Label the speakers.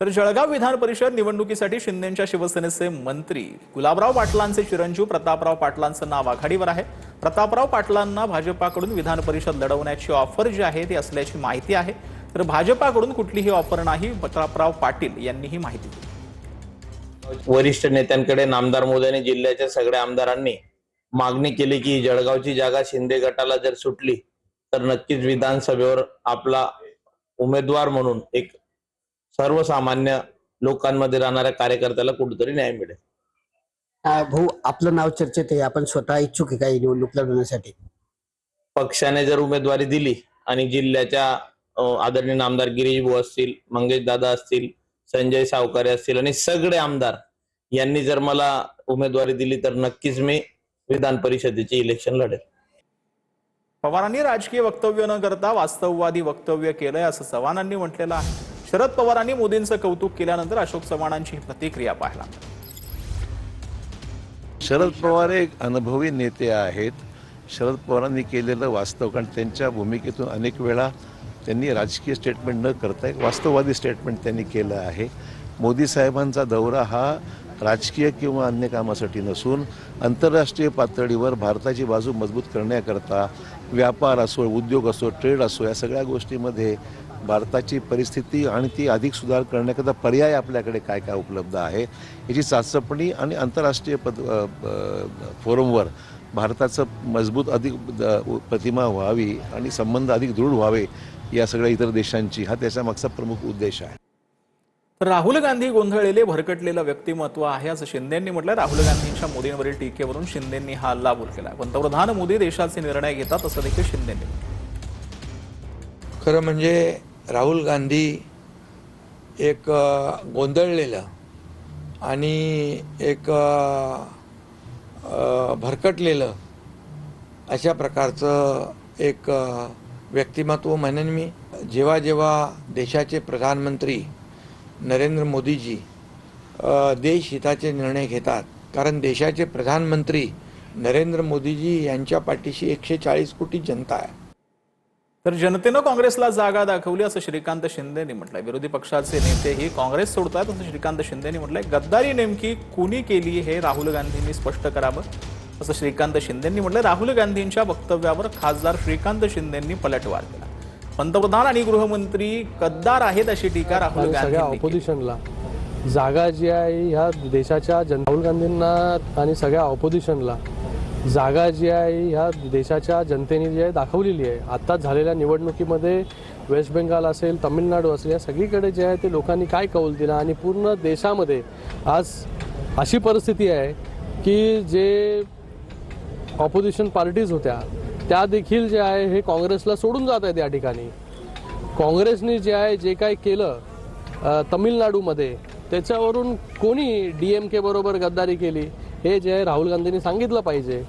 Speaker 1: तर जळगाव विधान परिषद निवडणुकीसाठी शिंदेंच्या शिवसेनेचे मंत्री गुलाबराव पाटलांचे चिरंजीव प्रतापराव पाटलांचं नाव आघाडीवर आहे। प्रतापराव पाटलांना भाजपाकडून विधान परिषद लढवण्याची ऑफर जी आहे ती असल्याची माहिती आहे। तर भाजपाकडून कुठलीही ऑफर नाही, प्रतापराव पाटील यांनी ही माहिती दिली।
Speaker 2: वरिष्ठ नेत्यांकडे नामदार मोदयांनी जिल्ह्याच्या सगळ्या आमदारांनी मागणी केली की जळगावची जागा शिंदे गटाला जर सुटली तर नक्कीच विधानसभेवर आपला उमेदवार म्हणून एक सर्वसामान्य लोकांमध्ये राहणाऱ्या कार्यकर्त्याला कुठेतरी न्याय मिळेल।
Speaker 3: भाऊ, आपलं नाव चर्चेत आहे, आपण स्वतः इच्छुक आहे काही निवडणूक लढवण्यासाठी?
Speaker 2: पक्षाने जर उमेदवारी दिली आणि जिल्ह्याच्या आदरणीय नामदार गिरीश भाऊ असतील, मंगेश दादा असतील, संजय सावकारे असतील आणि सगळे आमदार यांनी जर मला उमेदवारी दिली तर नक्कीच मी विधान परिषदेचे इलेक्शन लढेल।
Speaker 1: पवारांनी राजकीय वक्तव्य न करता वास्तववादी वक्तव्य केलंय असं चव्हाणांनी म्हटलेलं आहे। शरद पवारांनी मोदींचं कौतुक केल्यानंतर अशोक चव्हाणांची प्रतिक्रिया पाहिला।
Speaker 4: शरद पवार एक अनुभवी नेते आहेत। शरद पवारांनी केलेलं वास्तव, कारण त्यांच्या भूमिकेतून अनेक वेळा त्यांनी राजकीय स्टेटमेंट न करता एक वास्तववादी स्टेटमेंट त्यांनी केलं आहे। मोदी साहेबांचा दौरा हा राजकीय किंवा अन्य कामासाठी नसून आंतरराष्ट्रीय पातळीवर भारताची बाजू मजबूत करण्याकरता, व्यापार असो, उद्योग असो, ट्रेड असो, या सगळ्या गोष्टीमध्ये भारताची परिस्थिती आणि ती अधिक सुधार करण्याकरता पर्याय आपल्याकडे काय काय उपलब्ध आहे याची चाचपणी आणि आंतरराष्ट्रीय फोरमवर भारताचं मजबूत अधिक प्रतिमा व्हावी आणि संबंध अधिक दृढ व्हावे या सगळ्या इतर देशांची, हा त्याचा मागचा प्रमुख उद्देश आहे।
Speaker 1: राहुल गांधी गोंधळलेले भरकटलेलं व्यक्तिमत्व आहे असं शिंदेंनी म्हटलं। राहुल गांधींच्या मोदींवरील टीकेवरून शिंदेंनी हा हल्लाबोल केला। पंतप्रधान मोदी देशाचे निर्णय घेतात असं देखील शिंदेंनी म्हटलं।
Speaker 5: खरं म्हणजे राहुल गांधी एक गोंधळलेलं आणि एक भरकटलेलं अशा प्रकारचं एक व्यक्तिमत्व म्हणेन मी। जेव्हा जेव्हा देशाचे प्रधानमंत्री नरेंद्र मोदीजी देश हिताचे निर्णय घेतात, कारण देशाचे प्रधानमंत्री नरेंद्र मोदीजी यांच्या पाठीशी 140 कोटी जनता आहे।
Speaker 1: तर जनतेनं काँग्रेसला जागा दाखवली असं श्रीकांत शिंदेंनी म्हटलंय। विरोधी पक्षाचे नेतेही काँग्रेस सोडतात असं श्रीकांत शिंदेंनी म्हटलंय। गद्दारी नेमकी कुणी केली हे राहुल गांधींनी स्पष्ट करावं असं श्रीकांत शिंदेंनी म्हटलंय। राहुल गांधींच्या वक्तव्यावर खासदार श्रीकांत शिंदेंनी पलटवार केला। पंतप्रधान आणि गृहमंत्री गद्दार आहेत अशी टीका राहुल गांधी
Speaker 6: सगळ्या ऑपोजिशनला जागा जी आहे ह्या देशाच्या राहुल गांधींना आणि सगळ्या ऑपोजिशनला जागा जी आहे ह्या देशाच्या जनतेने जी आहे दाखवलेली आहे। आत्ताच झालेल्या निवडणुकीमध्ये वेस्ट बेंगाल असेल, तमिळनाडू असेल, या सगळीकडे जे आहे ते लोकांनी काय कौल दिला आणि पूर्ण देशामध्ये आज अशी परिस्थिती आहे की जे ऑपोजिशन पार्टीज होत्या त्या देखील जे आहे हे काँग्रेसला सोडून जात आहेत। या ठिकाणी काँग्रेसने जे आहे जे काय केलं तमिळनाडूमध्ये, त्याच्यावरून कोणी DMK बरोबर गद्दारी केली हे जे आहे राहुल गांधींनी सांगितलं पाहिजे।